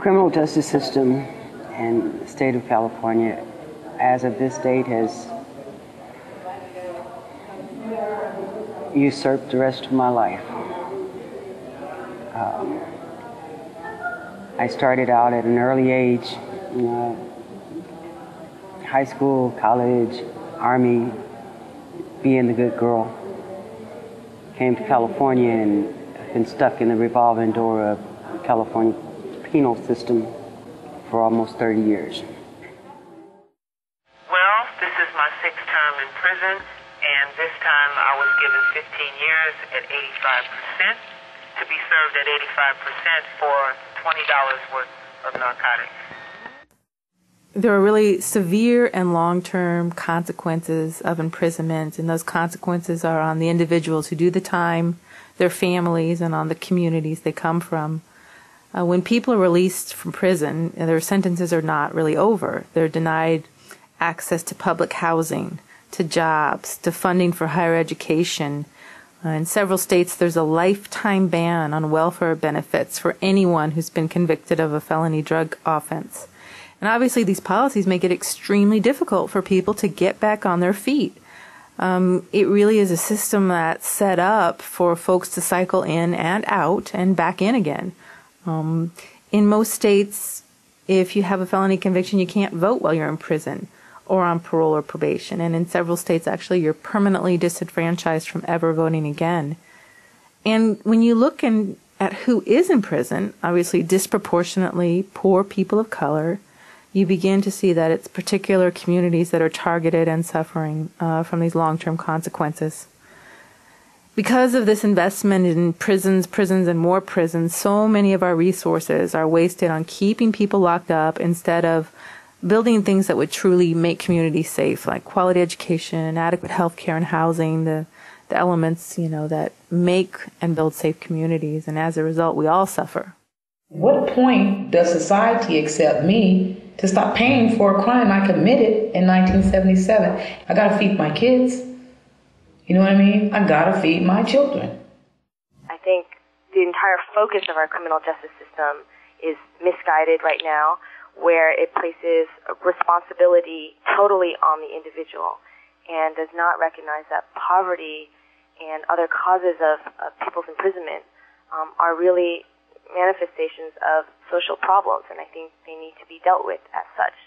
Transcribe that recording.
criminal justice system in the state of California, as of this date, has usurped the rest of my life. I started out at an early age, high school, college, Army, being the good girl. Came to California and been stuck in the revolving door of the California penal system for almost 30 years. Well, this is my 6th term in prison, and this time I was given 15 years at 85%, to be served at 85% for $20 worth of narcotics. There are really severe and long-term consequences of imprisonment, and those consequences are on the individuals who do the time, their families, and on the communities they come from. When people are released from prison, their sentences are not really over. They're denied access to public housing, to jobs, to funding for higher education. In several states, there's a lifetime ban on welfare benefits for anyone who's been convicted of a felony drug offense. And obviously, these policies make it extremely difficult for people to get back on their feet. It really is a system that's set up for folks to cycle in and out and back in again. In most states, if you have a felony conviction, you can't vote while you're in prison or on parole or probation. And in several states, actually, you're permanently disenfranchised from ever voting again. And when you look at who is in prison, obviously disproportionately poor people of color, you begin to see that it's particular communities that are targeted and suffering from these long-term consequences. Because of this investment in prisons, and more prisons, so many of our resources are wasted on keeping people locked up instead of building things that would truly make communities safe, like quality education, adequate health care and housing, the elements, that make and build safe communities. And as a result, we all suffer. What point does society accept me to stop paying for a crime I committed in 1977? I gotta feed my kids. You know what I mean? I gotta feed my children. I think the entire focus of our criminal justice system is misguided right now, where it places responsibility totally on the individual and does not recognize that poverty and other causes of people's imprisonment are really manifestations of social problems, and I think they need to be dealt with as such.